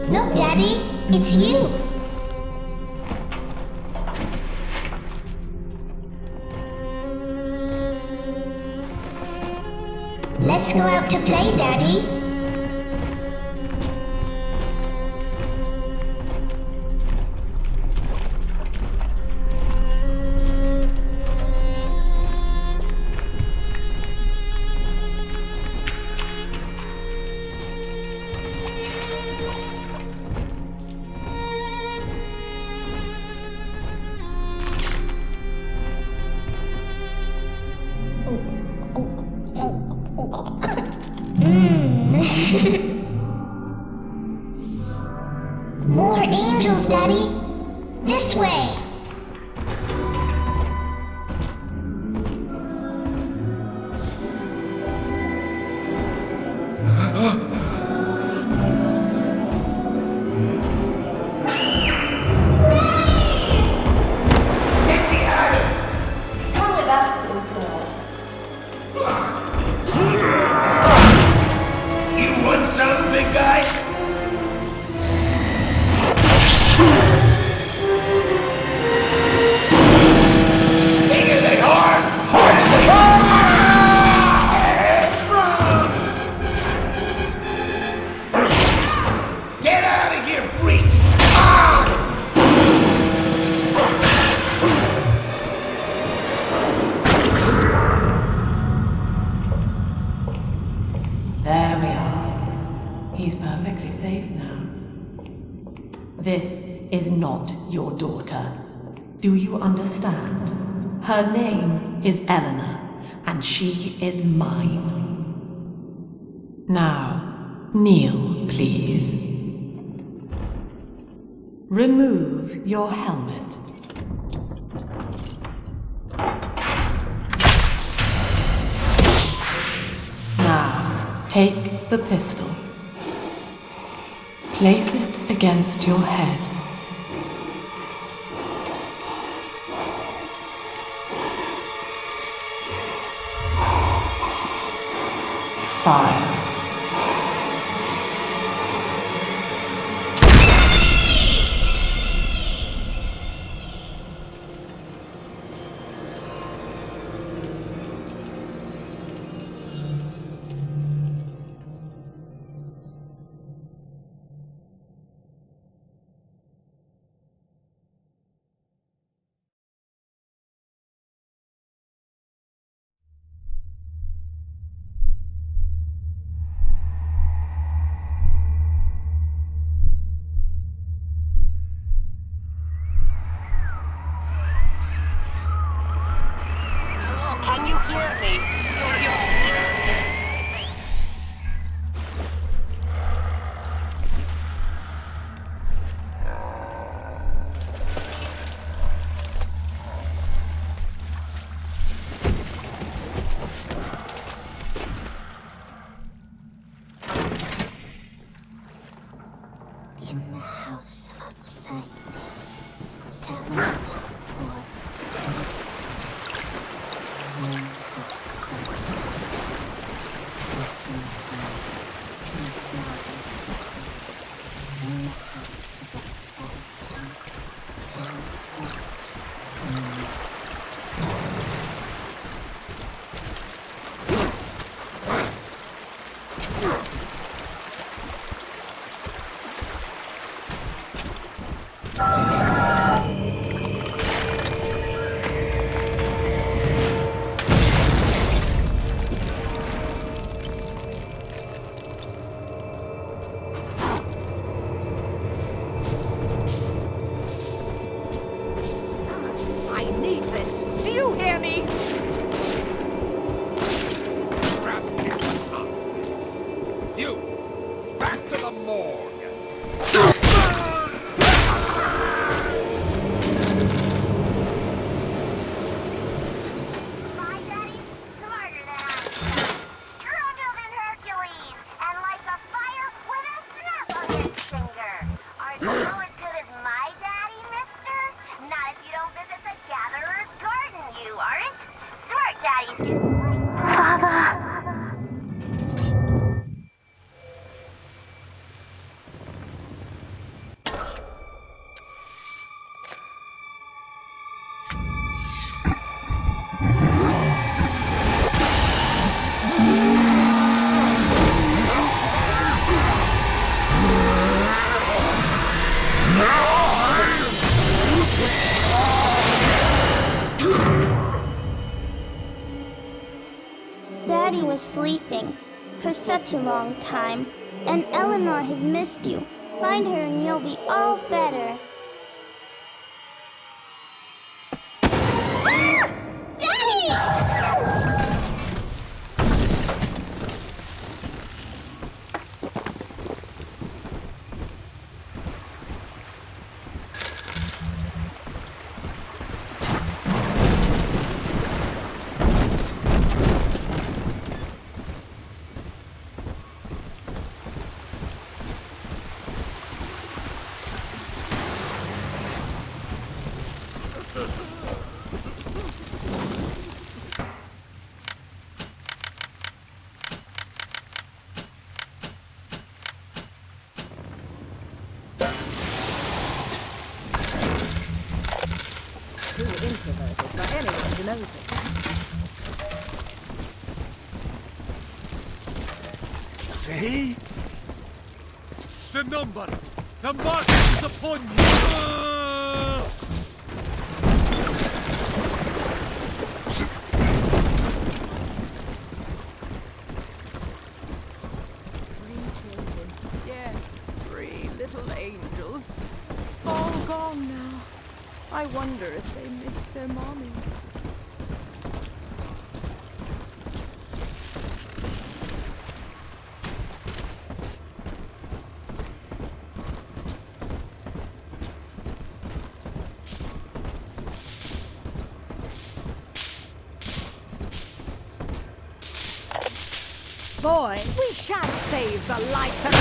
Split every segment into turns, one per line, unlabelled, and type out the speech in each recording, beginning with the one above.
Look, Daddy, it's you. Let's go out to play, Daddy. More angels, Daddy. This way.
There we are. He's perfectly safe now. This is not your daughter. Do you understand? Her name is Eleanor, and she is mine. Now, kneel, please. Remove your helmet. Now, take the pistol. Place it against your head. Fire.
Daddy was sleeping for such a long time, and Eleanor has missed you. Find her and you'll be all better.
Introverted for anyone to notice.
See? The number! The mark is upon you!
Three children. Yes, 3 little angels. All gone now. I wonder if they missed their mommy. Boy, we shan't save the likes of...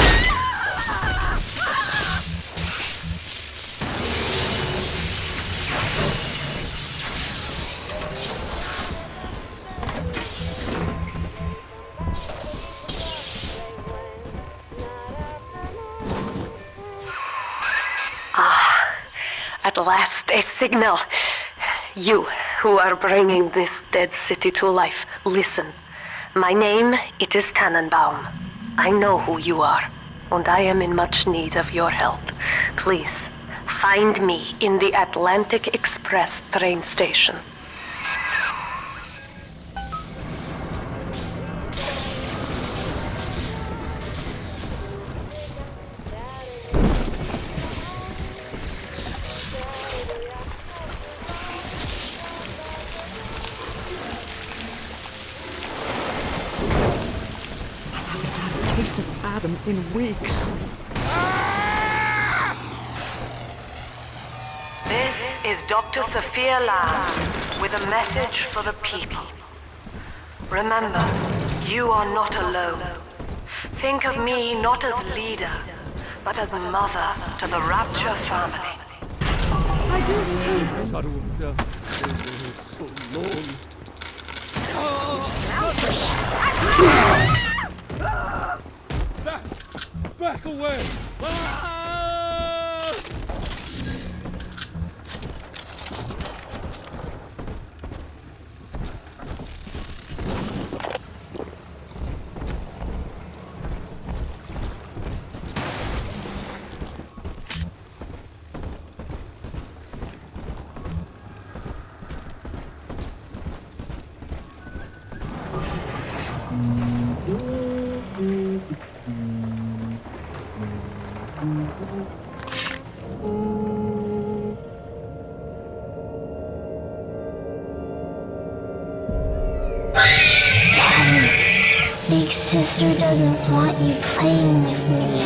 At last, a signal. You, who are bringing this dead city to life, listen. My name, it is Tannenbaum. I know who you are, and I am in much need of your help. Please, find me in the Atlantic Express train station.
Taste of Adam in weeks.
This is Dr. Sophia Lamb with a message for the people. Remember, you are not alone. Think of me not as leader, but as mother to the Rapture family.
So long. Back away! Ah!
Big sister doesn't want you playing with me.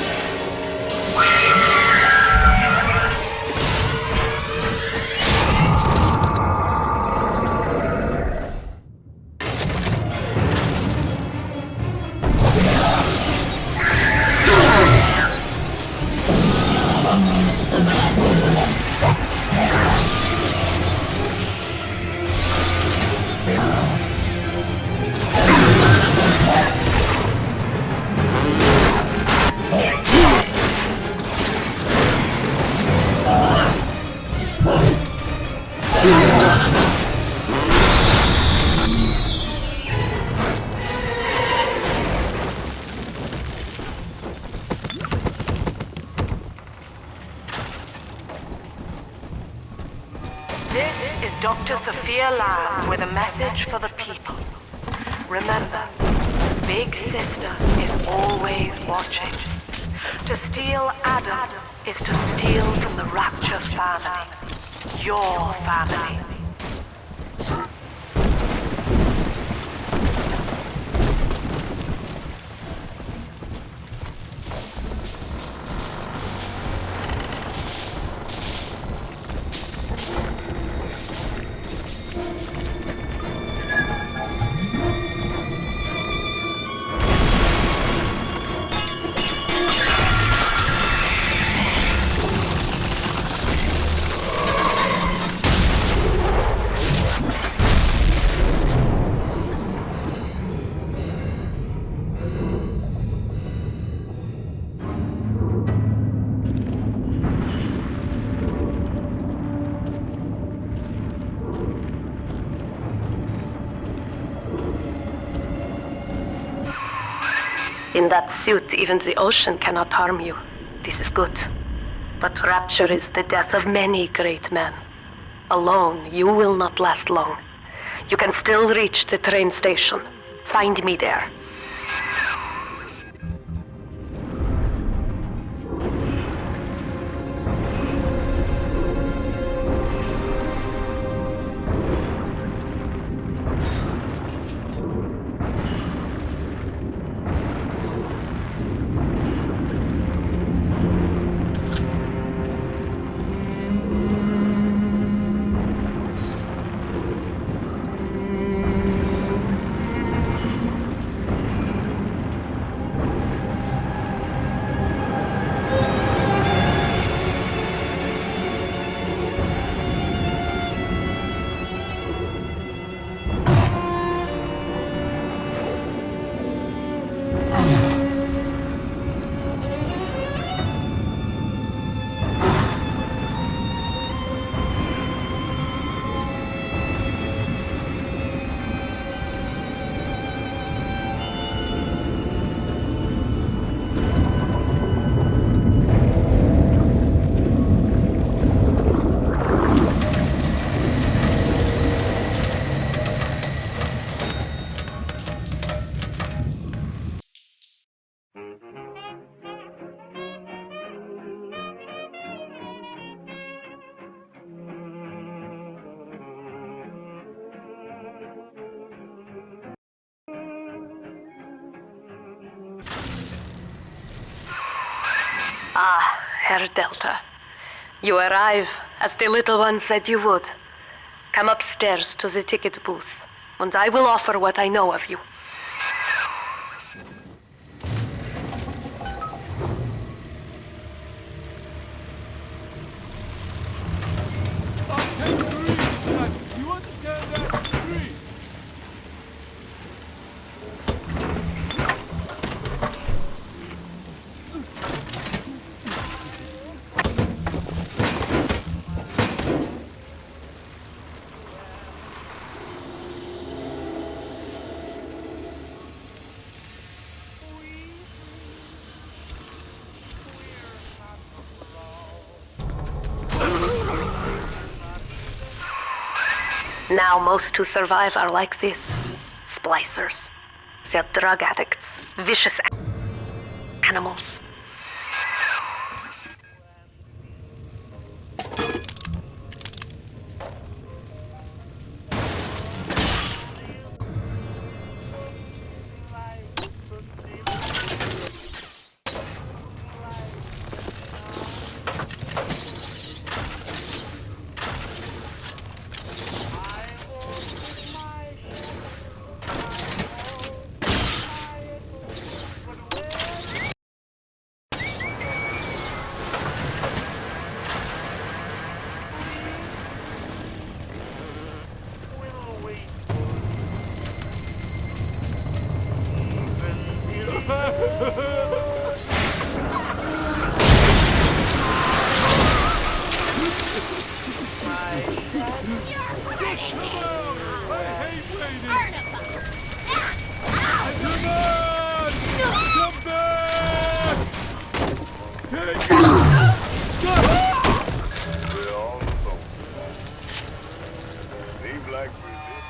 This is Dr. Sophia Lamb with a message for the people.
Remember, Big Sister is always watching. To steal Adam is to steal from the Rapture family. Your family.
In that suit, even the ocean cannot harm you. This is good. But Rapture is the death of many great men. Alone, you will not last long. You can still reach the train station. Find me there. Ah, Herr Delta. You arrive, as the little one said you would. Come upstairs to the ticket booth, and I will offer what I know of you.
Take 3, Snatch. You understand that? 3.
Now most who survive are like this. Splicers. They're drug addicts. Vicious animals.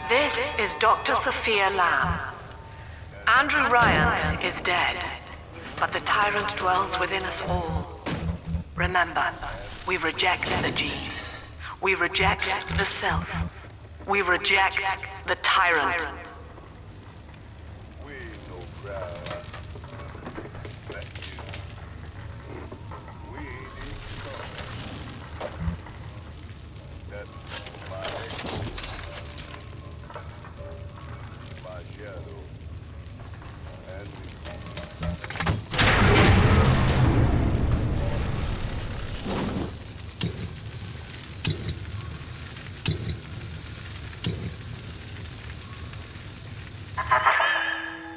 This is Dr. Sophia Lamb. Andrew Ryan is dead, but the tyrant dwells within us all. Remember, we reject the gene. We reject the self. We reject the tyrant.
We ain't no crowd. Thank you. We ain't even coming. That's my shadow. And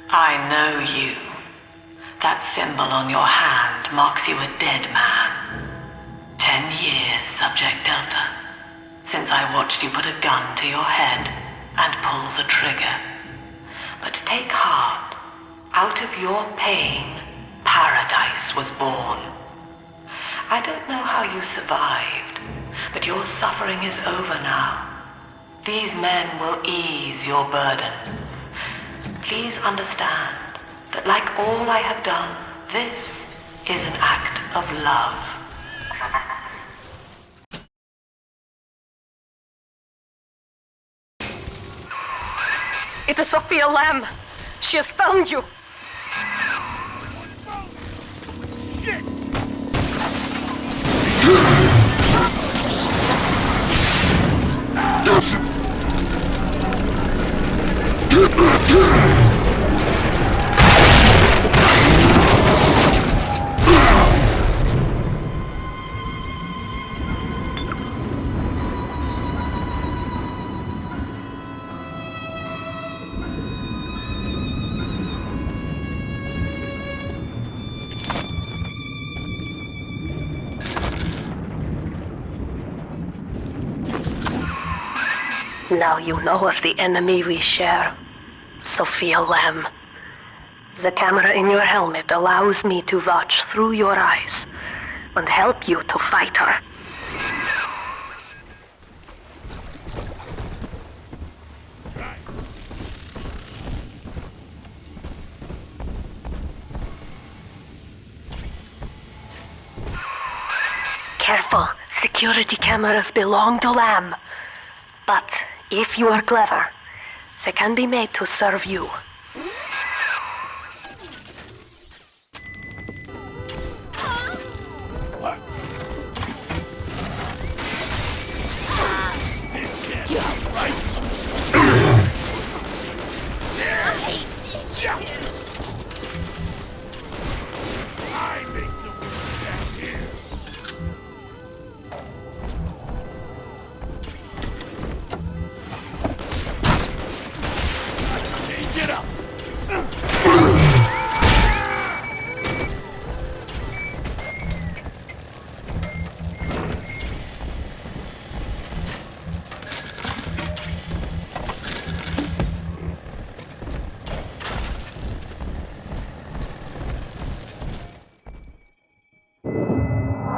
I know you. That symbol on your hand marks you a dead man. 10 years, Subject Delta, since I watched you put a gun to your head and pull the trigger. But take heart. Out of your pain, paradise was born. I don't know how you survived, but your suffering is over now. These men will ease your burden. Please understand that like all I have done, this is an act of love.
It is Sophia Lamb. She has found you.
shit!
Now you know of the enemy we share, Sophia Lamb. The camera in your helmet allows me to watch through your eyes and help you to fight her. Careful, security cameras belong to Lamb. But if you are clever, they can be made to serve you.
What? I make the rules down here. Say, get up!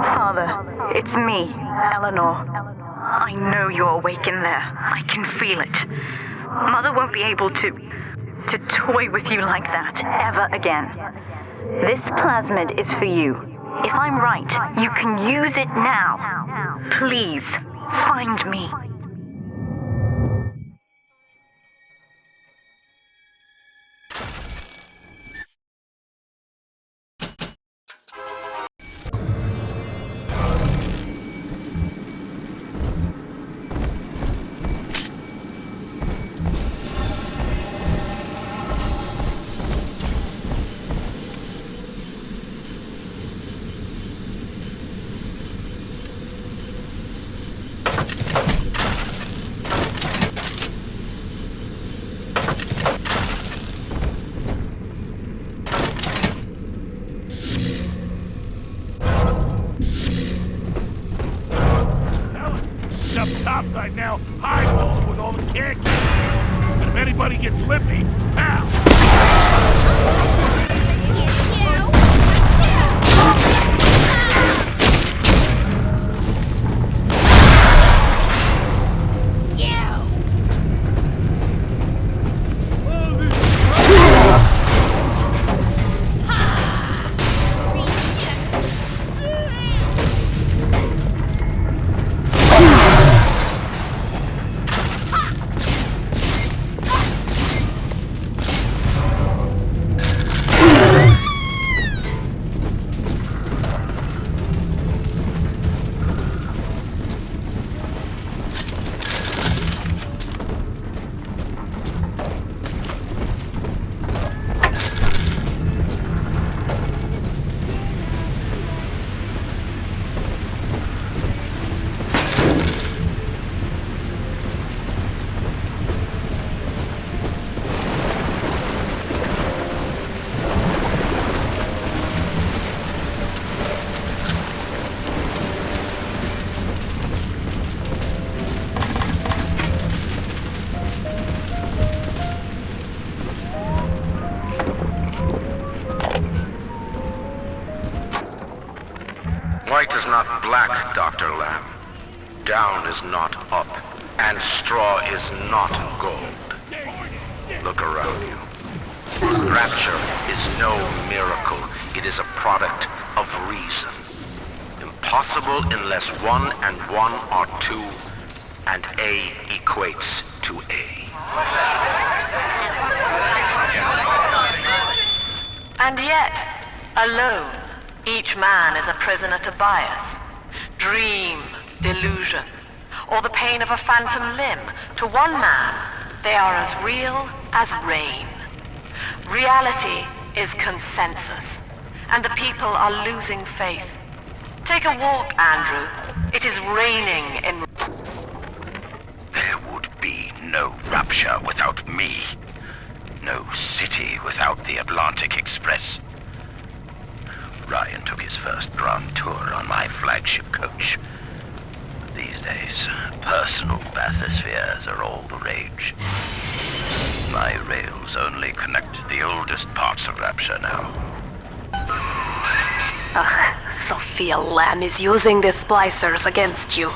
Father, it's me, Eleanor. I know you're awake in there. I can feel it. Mother won't be able to toy with you like that ever again. This plasmid is for you. If I'm right, you can use it now. Please, find me.
Up topside now, highball with all the kick. And if anybody gets lippy, pow!
White is not black, Dr. Lamb. Down is not up, and straw is not gold. Look around you. Rapture is no miracle. It is a product of reason. Impossible unless 1 and 1 are 2, and A equates to A.
And yet, alone, each man is a prisoner to bias, dream, delusion, or the pain of a phantom limb. To one man, they are as real as rain. Reality is consensus, and the people are losing faith. Take a walk, Andrew. It is raining in...
There would be no Rapture without me. No city without the Atlantic Express. Ryan took his first grand tour on my flagship coach. These days, personal bathyspheres are all the rage. My rails only connect the oldest parts of Rapture now.
Sophia Lamb is using the splicers against you.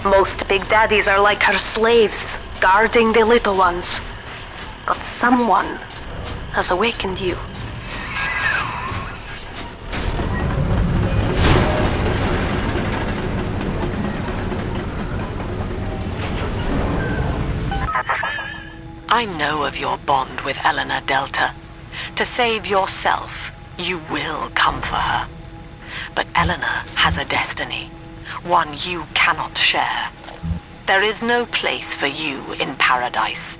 Most big daddies are like her slaves, guarding the little ones. But someone has awakened you.
I know of your bond with Eleanor Delta. To save yourself, you will come for her. But Eleanor has a destiny, one you cannot share. There is no place for you in paradise.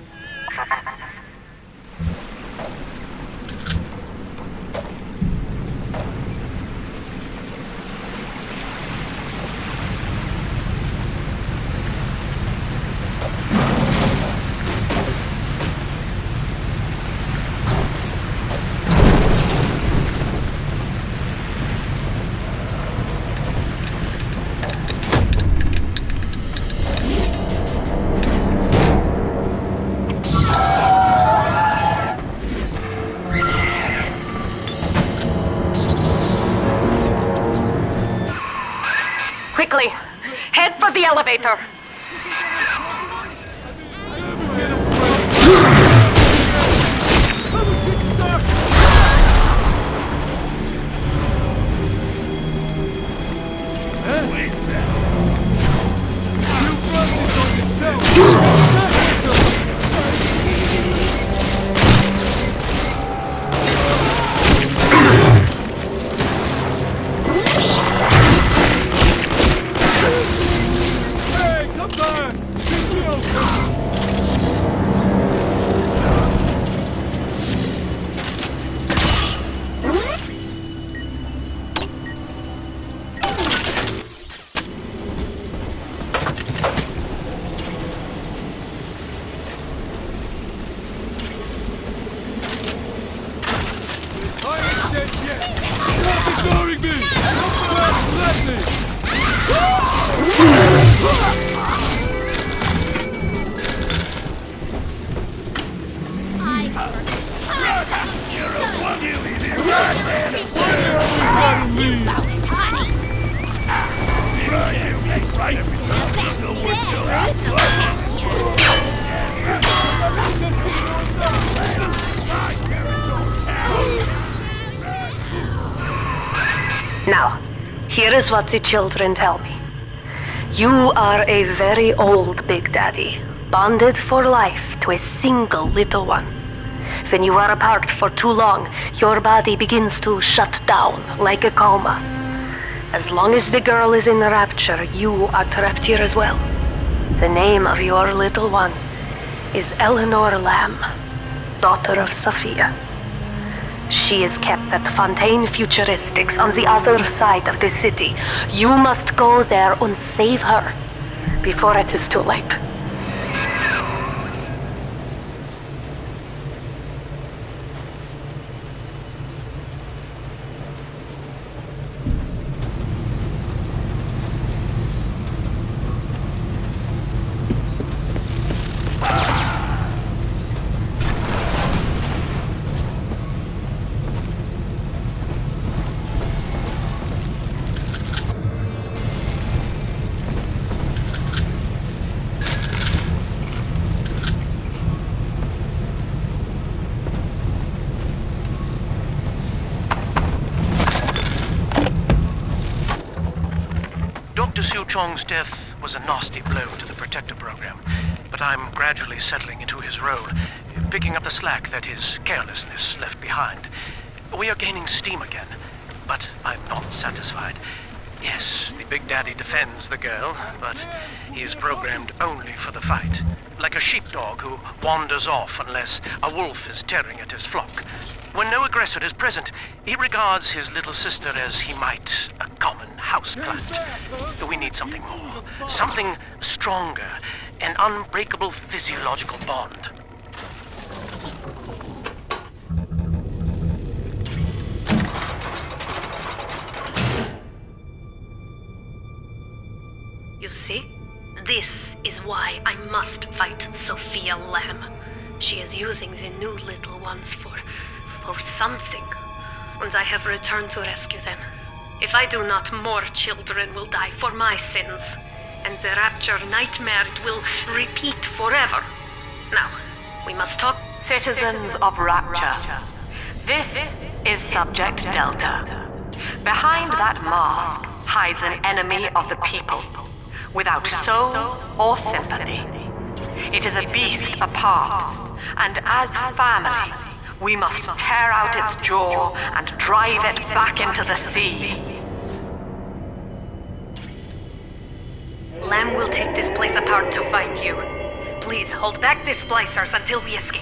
Quickly, head for the elevator. Now, here is what the children tell me. You are a very old Big Daddy, bonded for life to a single little one. When you are apart for too long, your body begins to shut down like a coma. As long as the girl is in the Rapture, you are trapped here as well. The name of your little one is Eleanor Lamb, daughter of Sophia. She is kept at Fontaine Futuristics on the other side of the city. You must go there and save her before it is too late.
Su Chong's death was a nasty blow to the Protector program, but I'm gradually settling into his role, picking up the slack that his carelessness left behind. We are gaining steam again, but I'm not satisfied. Yes, the Big Daddy defends the girl, but he is programmed only for the fight. Like a sheepdog who wanders off unless a wolf is tearing at his flock. When no aggressor is present, he regards his little sister as he might a common houseplant. We need something more, something stronger, an unbreakable physiological bond.
You see? This is why I must fight Sophia Lamb. She is using the new little ones for something. And I have returned to rescue them. If I do not, more children will die for my sins. And the Rapture nightmare will repeat forever. Now, we must talk.
Citizens of Rapture, this is Subject Delta. Behind that mask hides an enemy of the people, without soul or sympathy. It is a beast apart, and as family, we must tear out its jaw and drive it back into the sea.
Lamb will take this place apart to find you. Please hold back the splicers until we escape.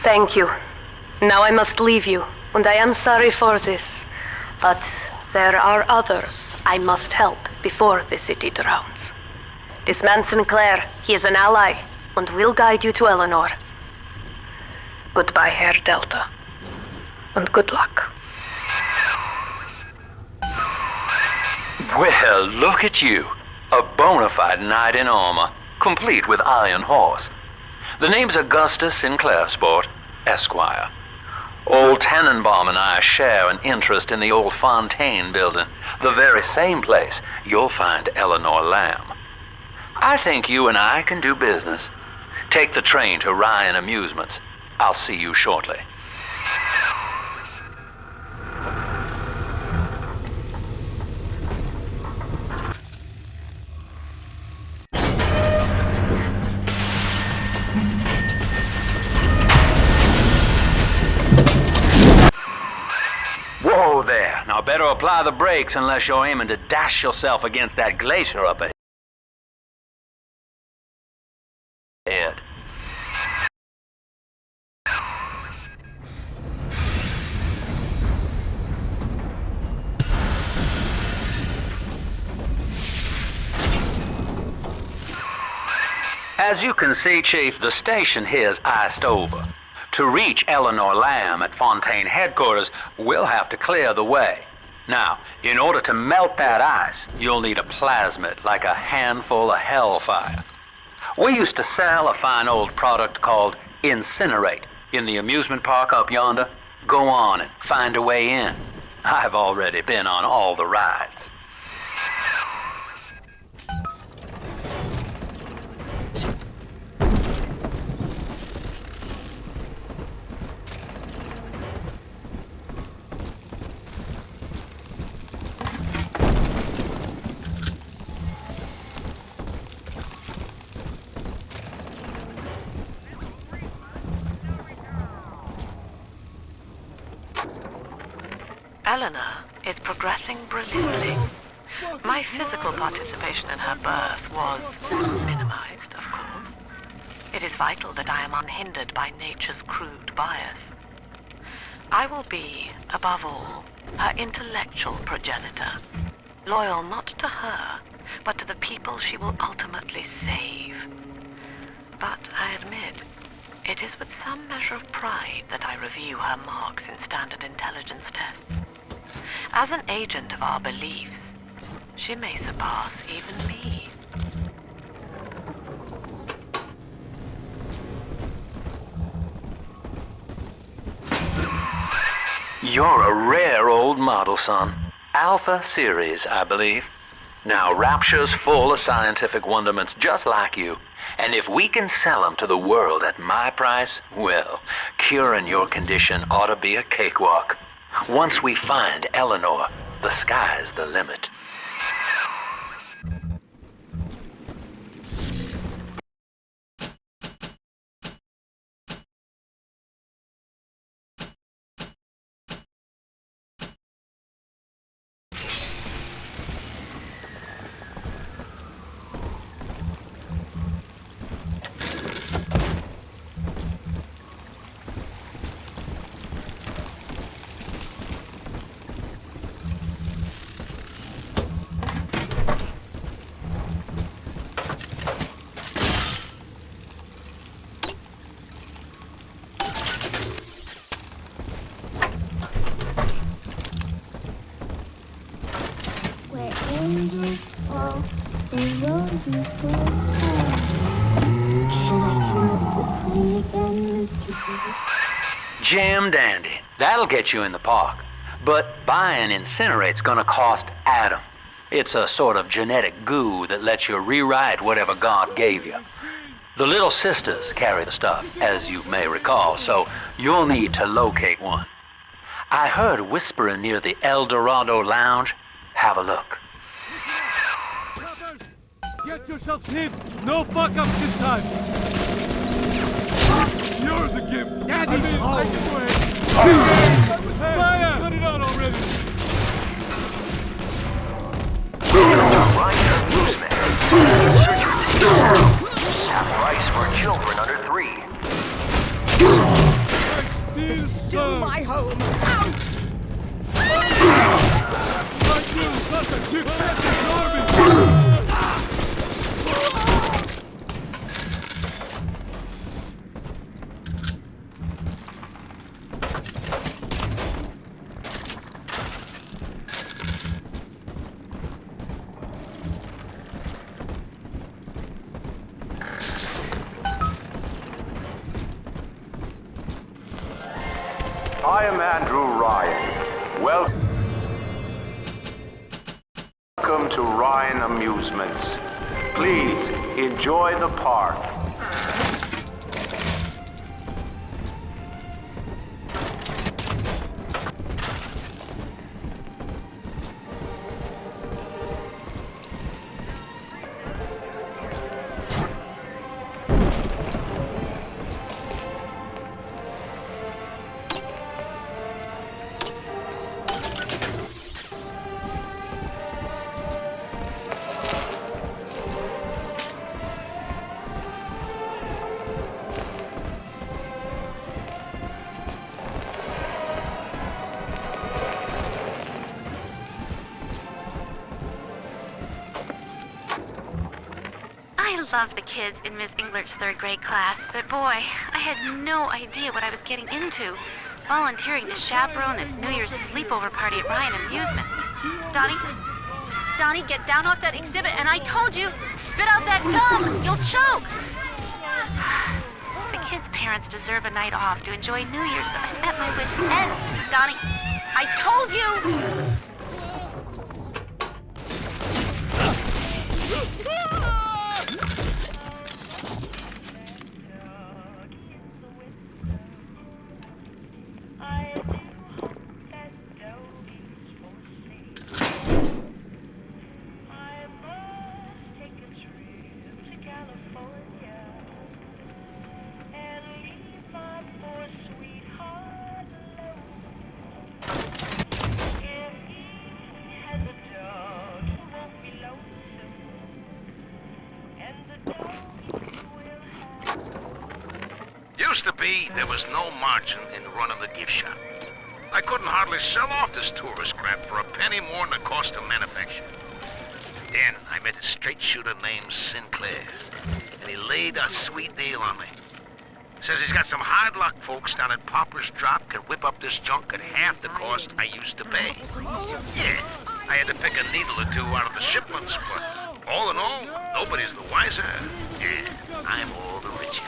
Thank you. Now I must leave you, and I am sorry for this. But there are others I must help before the city drowns. This man Sinclair, he is an ally, and will guide you to Eleanor. Goodbye, Herr Delta. And good luck.
Well, look at you. A bona fide knight in armor, complete with iron horse. The name's Augustus Sinclair, Sport, Esquire. Old Tannenbaum and I share an interest in the old Fontaine building, the very same place you'll find Eleanor Lamb. I think you and I can do business. Take the train to Ryan Amusements. I'll see you shortly. Whoa there. Now better apply the brakes unless you're aiming to dash yourself against that glacier up ahead. As you can see, Chief, the station here's iced over. To reach Eleanor Lamb at Fontaine headquarters, we'll have to clear the way. Now, in order to melt that ice, you'll need a plasmid like a handful of hellfire. We used to sell a fine old product called Incinerate in the amusement park up yonder. Go on and find a way in. I've already been on all the rides.
Eleanor is progressing brilliantly. My physical participation in her birth was minimized, of course. It is vital that I am unhindered by nature's crude bias. I will be, above all, her intellectual progenitor, loyal not to her, but to the people she will ultimately save. But I admit, it is with some measure of pride that I review her marks in standard intelligence tests. As an agent of our beliefs, she may surpass even me.
You're a rare old model, son. Alpha series, I believe. Now, Rapture's full of scientific wonderments just like you. And if we can sell them to the world at my price, well, curing your condition ought to be a cakewalk. Once we find Eleanor, the sky's the limit.
Angels fall, and roses go home. Can I come up to play again, Mr.
Jam dandy. That'll get you in the park. But buying Incinerate's gonna cost Adam. It's a sort of genetic goo that lets you rewrite whatever God gave you. The little sisters carry the stuff, as you may recall, so you'll need to locate one. I heard whispering near the El Dorado Lounge. Have a look.
Get yourself him! No fuck-ups this time! You're the gimp! Daddy's home! Fire! Put it on already!
Right amusement. Half price for children under 3.
This is still my home! Out!
I feel such a gigantic army!
I am Andrew Ryan. Welcome to Ryan Amusements. Please enjoy the park.
I love the kids in Miss Englert's 3rd grade class, but boy, I had no idea what I was getting into. Volunteering to chaperone this New Year's sleepover party at Ryan Amusements. Donnie? Donnie, get down off that exhibit, and I told you, spit out that gum! You'll choke! The kids' parents deserve a night off to enjoy New Year's, but I'm at my wit's end. Donnie, I told you!
Used to be, there was no margin in running the gift shop. I couldn't hardly sell off this tourist crap for a penny more than the cost of manufacture. Then I met a straight shooter named Sinclair, and he laid a sweet deal on me. Says he's got some hard luck folks down at Popper's Drop can whip up this junk at half the cost I used to pay. Yeah, I had to pick a needle or two out of the shipments, but all in all, nobody's the wiser. Yeah, I'm all the richer.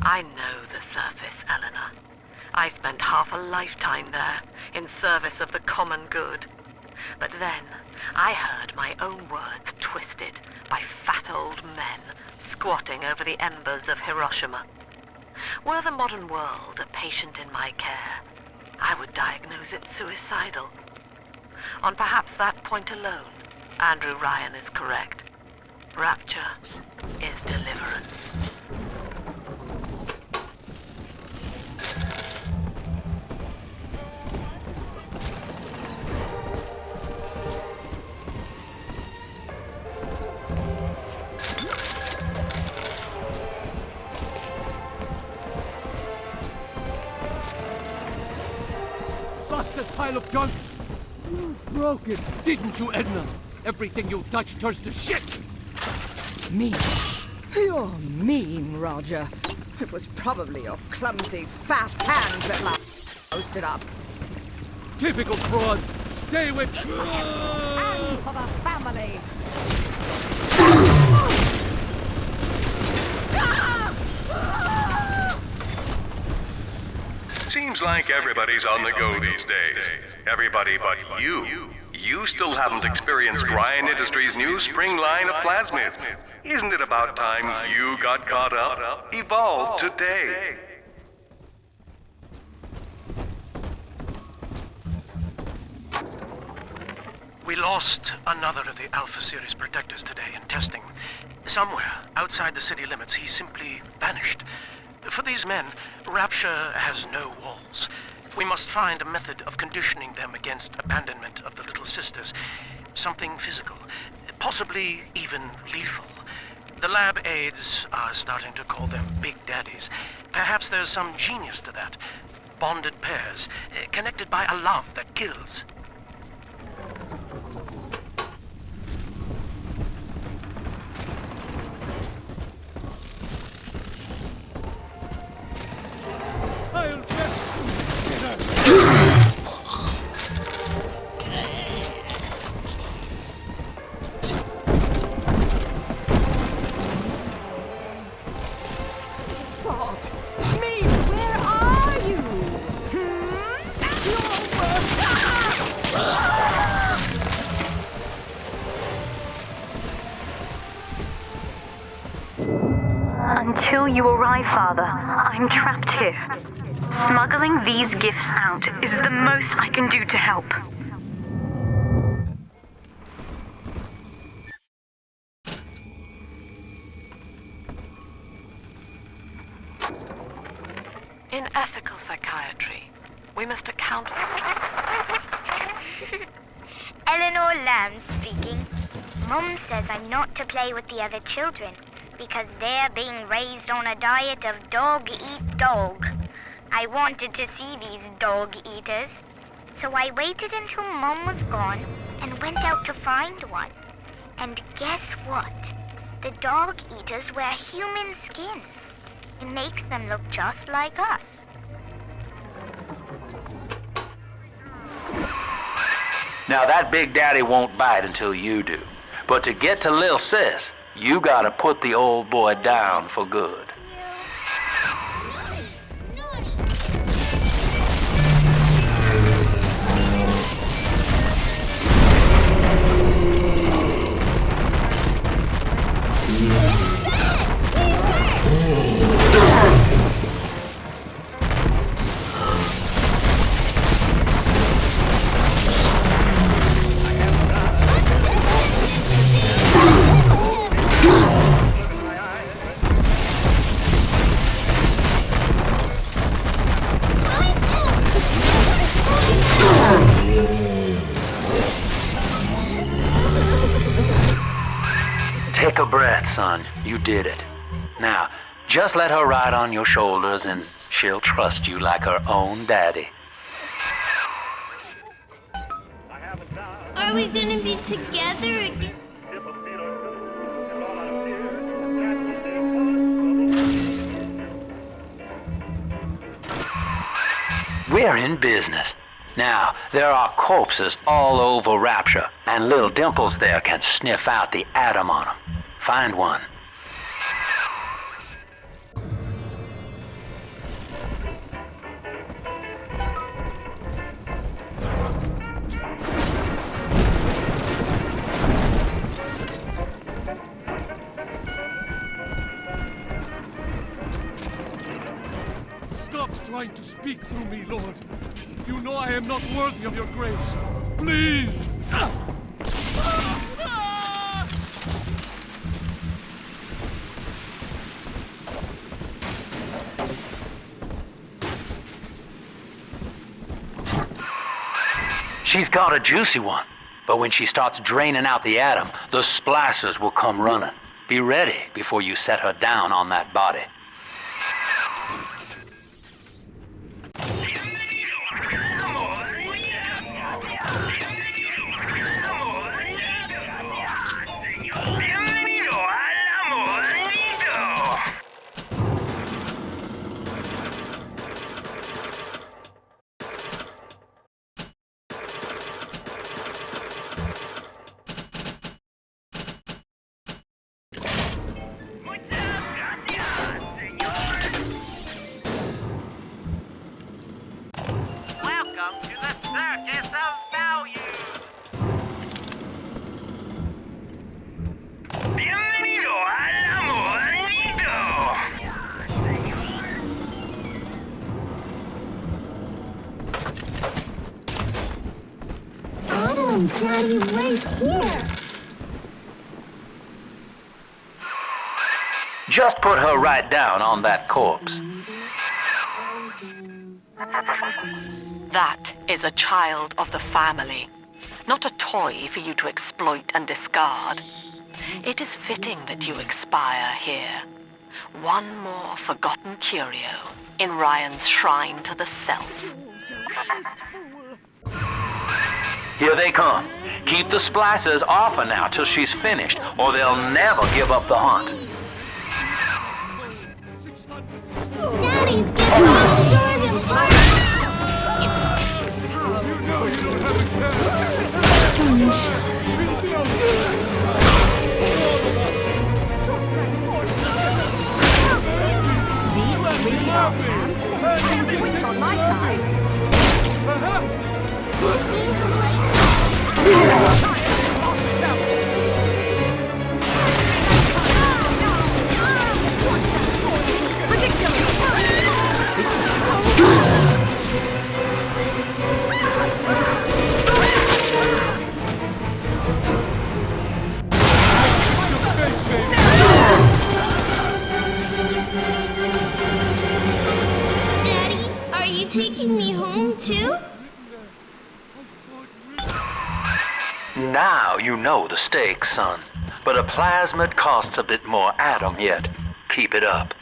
I know the surface, Eleanor. I spent half a lifetime there, in service of the common good. But then, I heard my own words twisted by fat old men squatting over the embers of Hiroshima. Were the modern world a patient in my care, I would diagnose it suicidal. On perhaps that point alone, Andrew Ryan is correct. Rapture is deliverance.
That pile of junk! You broke it, didn't you, Edna? Everything you touch turns to shit!
Mean? You're mean, Roger. It was probably your clumsy, fat hands that posted up.
Typical fraud! Stay with...
And for the family!
Seems like everybody's on the go these days. Everybody but you. You still haven't experienced Ryan Industries' new spring line of plasmids. Isn't it about time you got caught up? Evolved today.
We lost another of the Alpha Series protectors today in testing. Somewhere outside the city limits, he simply vanished. For these men, Rapture has no walls. We must find a method of conditioning them against abandonment of the Little Sisters. Something physical, possibly even lethal. The lab aides are starting to call them Big Daddies. Perhaps there's some genius to that. Bonded pairs, connected by a love that kills.
I'll bet
my father. I'm trapped here. Smuggling these gifts out is the most I can do to help.
In ethical psychiatry, we must account for...
Eleanor Lamb speaking. Mum says I'm not to play with the other children because they're being raised on a diet of dog-eat-dog. I wanted to see these dog-eaters, so I waited until Mum was gone and went out to find one. And guess what? The dog-eaters wear human skins. It makes them look just like us.
Now that Big Daddy won't bite until you do. But to get to Lil Sis, you gotta put the old boy down for good. Take a breath, son. You did it. Now, just let her ride on your shoulders and she'll trust you like her own daddy.
Are we gonna be together again?
We're in business. Now, there are corpses all over Rapture, and little Dimples there can sniff out the atom on them. Find one.
Stop trying to speak through me, Lord. You know I am not worthy of your grace. Please!
She's got a juicy one, but when she starts draining out the atom, the splicers will come running. Be ready before you set her down on that body.
Daddy, right here.
Just put her right down on that corpse.
That is a child of the family, not a toy for you to exploit and discard. It is fitting that you expire here. One more forgotten curio in Ryan's shrine to the self.
Here they come. Keep the splicers off her now till she's finished, or they'll never give up the hunt.
Daddy's getting outdoors and parties.
You know you don't have
Everyone's on my side. Ridiculous!
taking me home too?
Now you know the stakes, son. But a plasmid costs a bit more atom yet. Keep it up.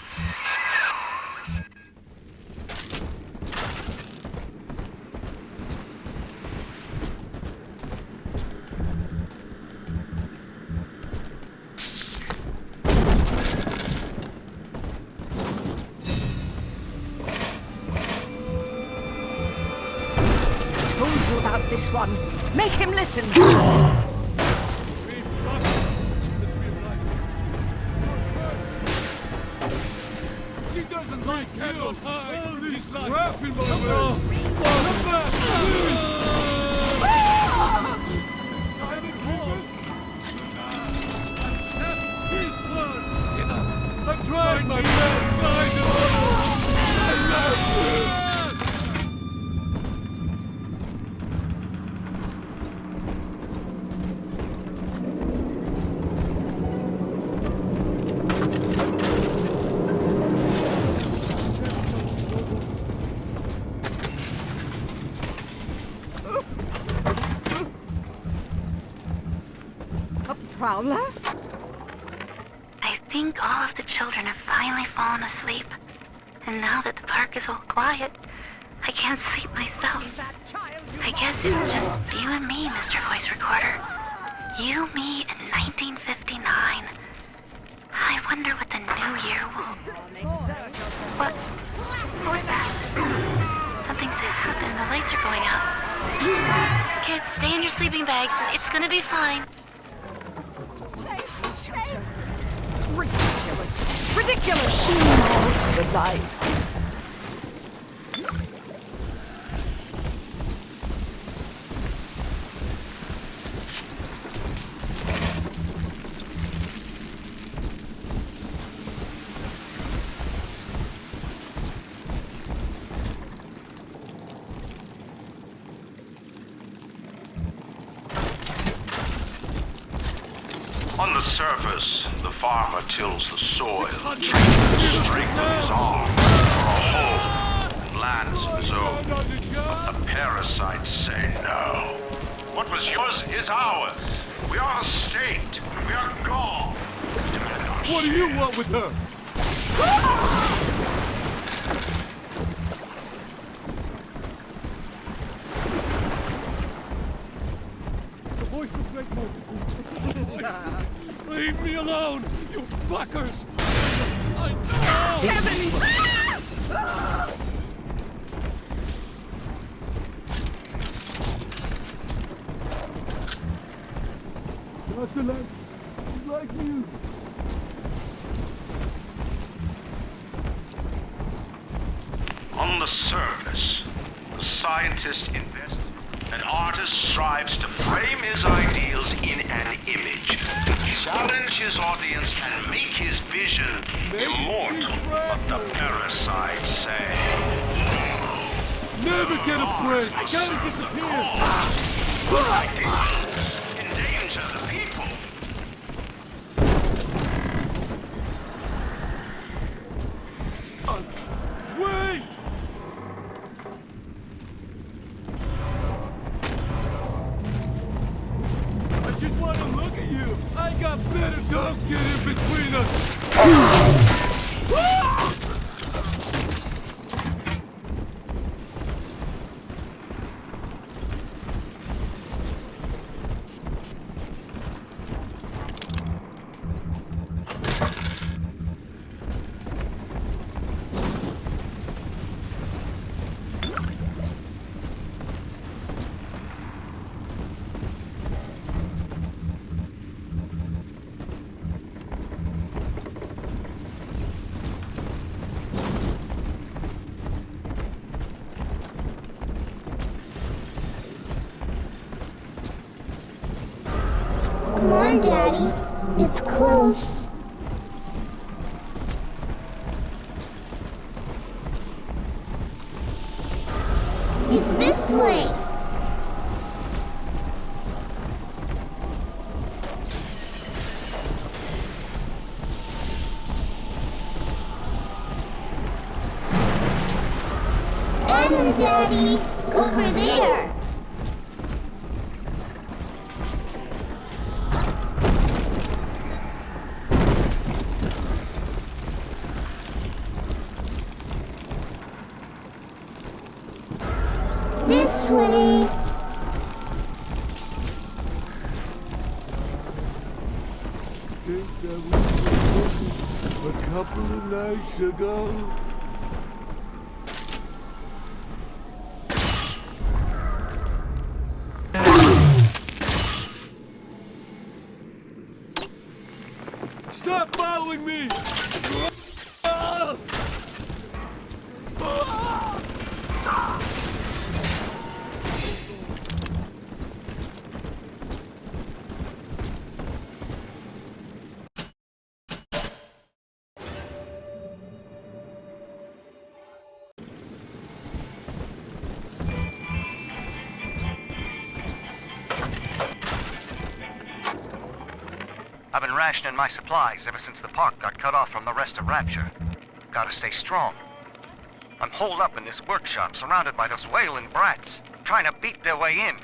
Told you about this one. Make him listen.
She doesn't like you. Oh, this crap in my I'm trying my best, guys. I love you.
Prowler?
I think all of the children have finally fallen asleep. And now that the park is all quiet, I can't sleep myself. I guess it's just you and me, Mr. Voice Recorder. You, me, and 1959. I wonder what the new year will... What was that? Something's happened. The lights are going out. Kids, stay in your sleeping bags. It's gonna be fine.
Ridiculous! Ridiculous! Goodbye.
On the surface, the farmer tills the soil, trains the strength of his arm for a home and lands of his own. But the parasites say no. What was yours is ours. We are the state. We are God.
What do you want with her? The voice will break more. Leave me alone, you fuckers! I know! Dr. Lance, she's like you.
On the surface, the scientist invests, an artist strives to frame his ideals in an image, challenge his audience and make his vision immortal. But the parasites say,
Never get a break! Gotta disappear!
ideals endanger the people.
Wait! I just want to look at you. I got better. Don't get in between us.
Come on, Daddy. It's close. It's this way. Get him, Daddy! Over there! This way!
A couple of nights ago. Stop following me!
I've been rationing my supplies ever since the park got cut off from the rest of Rapture. Gotta stay strong. I'm holed up in this workshop, surrounded by those wailing brats, trying to beat their way in.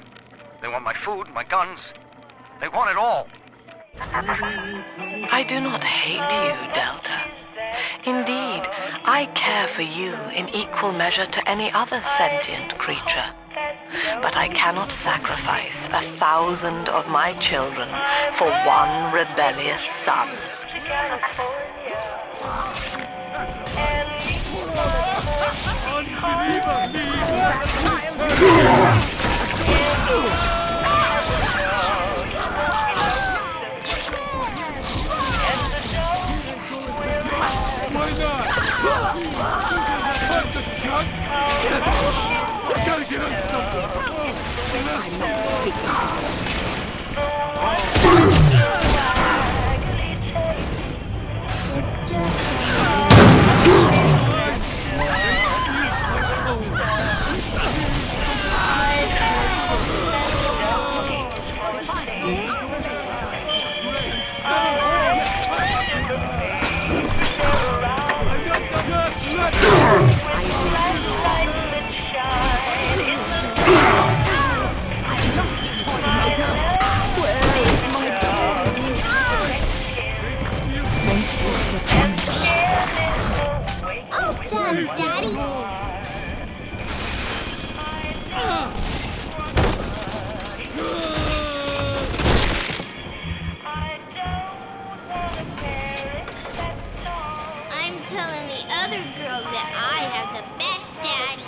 They want my food, my guns. They want it all.
I do not hate you, Delta. Indeed, I care for you in equal measure to any other sentient creature. But I cannot sacrifice 1,000 of my children for one rebellious son.
Why not? What the chuck? I gotta get on something. I'm not speaking to you.
Daddy! I'm telling the other girls that I have the best daddy.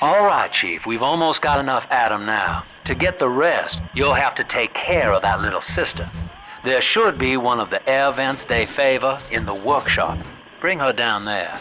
All right, Chief, we've almost got enough Adam now. To get the rest, you'll have to take care of that little sister. There should be one of the air vents they favor in the workshop. Bring her down there.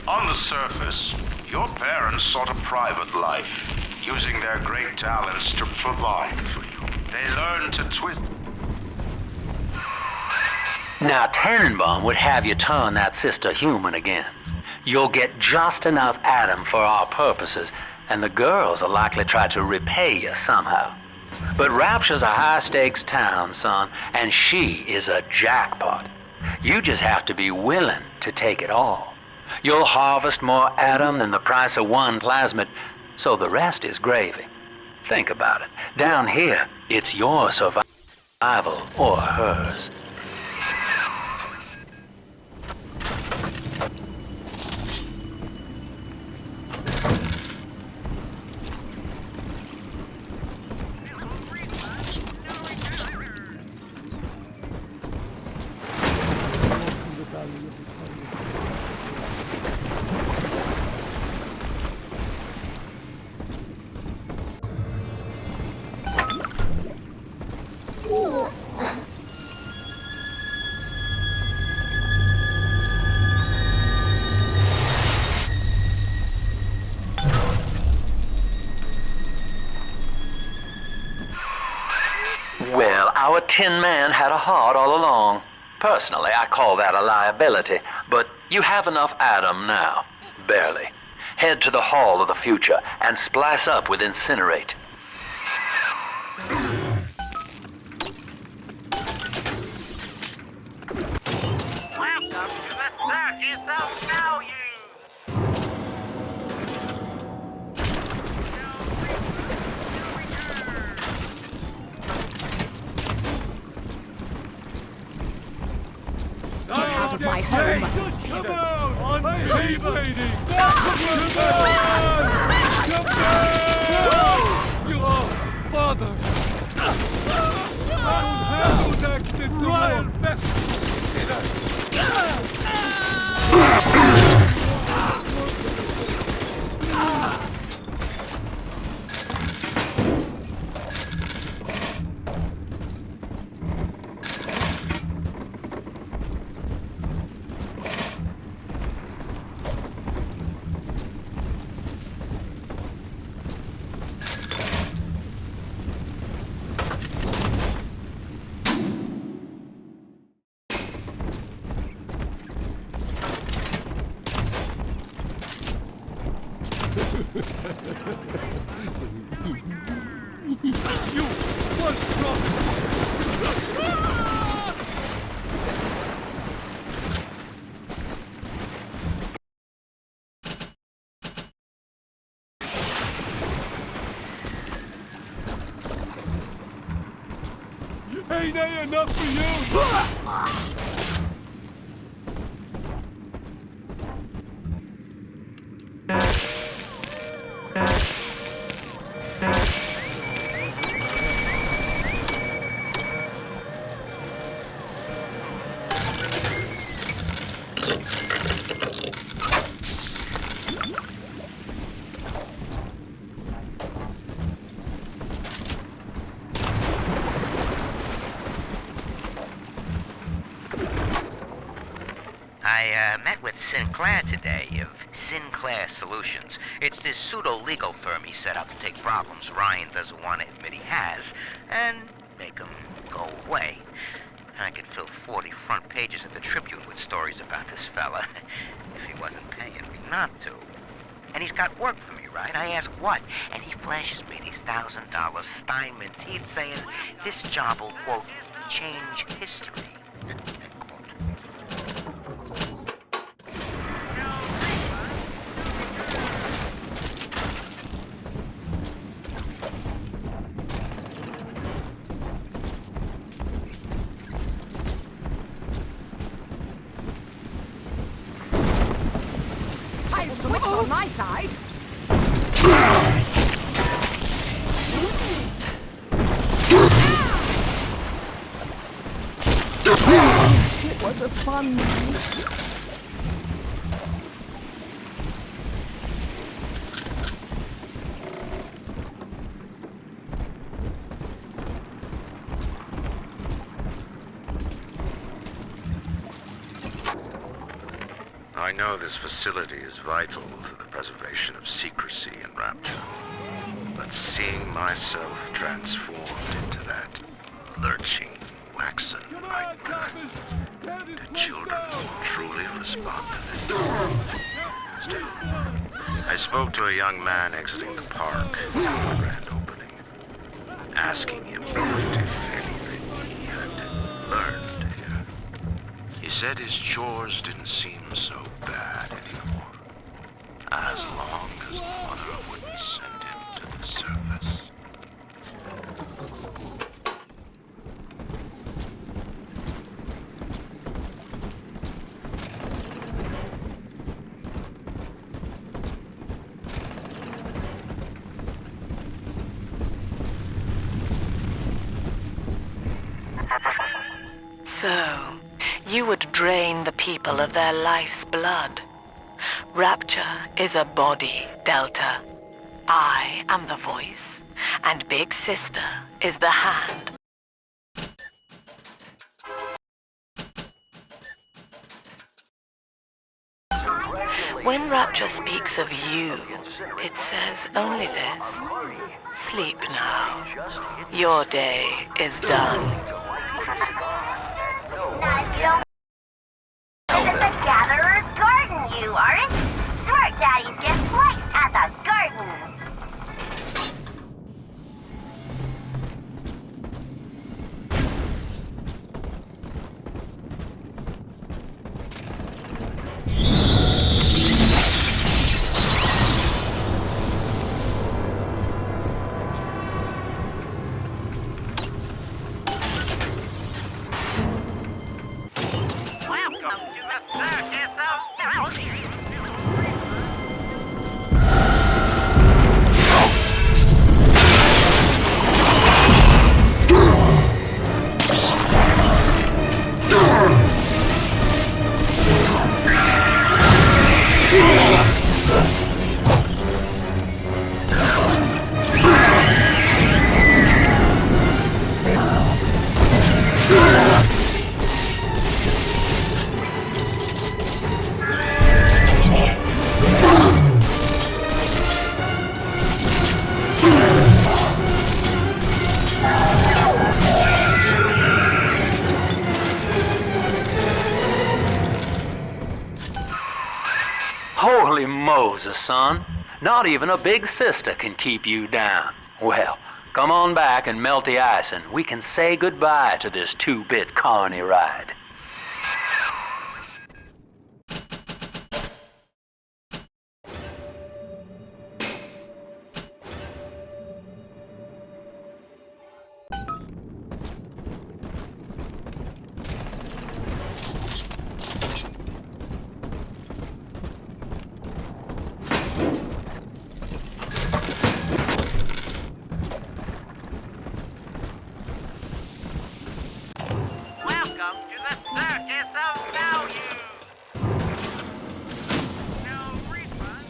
On the surface, your parents sought a private life, using their great talents to provide for you. They learned to twist...
Now, Tannenbaum would have you turn that sister human again. You'll get just enough Adam for our purposes, and the girls will likely try to repay you somehow. But Rapture's a high-stakes town, son, and she is a jackpot. You just have to be willing to take it all. You'll harvest more Adam than the price of one plasmid, so the rest is gravy. Think about it. Down here, it's your survival or hers. Tin Man had a heart all along. Personally, I call that a liability, but you have enough Adam now. Barely. Head to the Hall of the Future and splice up with Incinerate.
Welcome to the circus of value!
Get out of my home! Come on! I hate waiting! You are father! I will handle next in the royal best Ain't I enough for you?
I met with Sinclair today of Sinclair Solutions. It's this pseudo-legal firm he set up to take problems Ryan doesn't want to admit he has and make them go away. I could fill 40 front pages of the Tribune with stories about this fella if he wasn't paying me not to. And he's got work for me, right? I ask what, and he flashes me these $1,000 Steinman teeth saying this job will, quote, change history.
What's on my side? It was a fun night.
I know this facility is vital to the preservation of secrecy in Rapture, but seeing myself transformed into that lurching, waxen nightmare, do children truly respond to this? Still, I spoke to a young man exiting the park at the grand opening, asking him if anything he had learned here. He said his chores didn't seem so bad anymore, as long as Mother wouldn't send him to the surface.
So, you would drain the people of their life's blood. Rapture is a body, Delta. I am the voice, and Big Sister is the hand. When Rapture speaks of you, it says only this. Sleep now. Your day is done.
At the Gatherer's Garden, you aren't? Smart Daddies get flights at the garden.
Welcome to the circus of Bounty.
Holy Moses, son. Not even a big sister can keep you down. Well, come on back and melt the ice and we can say goodbye to this 2-bit carny ride.
Welcome to the circus of value. No refund.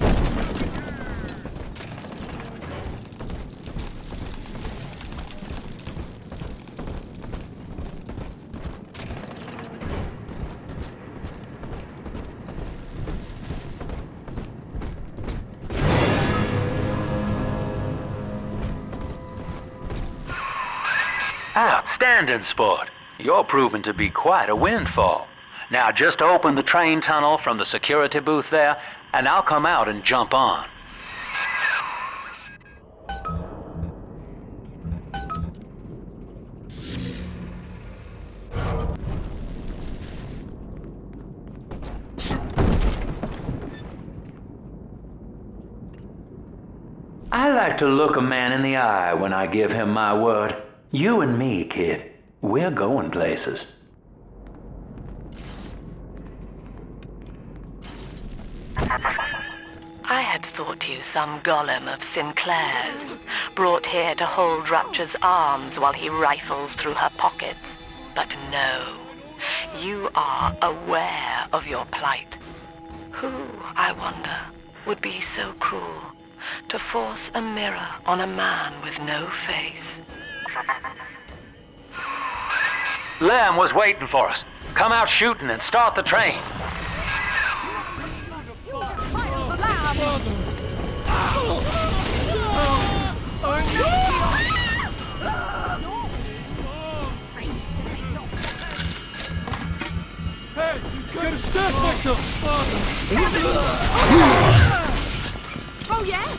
Outstanding sport. You're proving to be quite a windfall. Now just open the train tunnel from the security booth there, and I'll come out and jump on. I like to look a man in the eye when I give him my word. You and me, kid. We're going places.
I had thought you some golem of Sinclair's, brought here to hold Rapture's arms while he rifles through her pockets. But no, you are aware of your plight. Who, I wonder, would be so cruel to force a mirror on a man with no face?
Lamb was waiting for us. Come out shooting and start the train.
Hey, get a step back to
Oh, yes!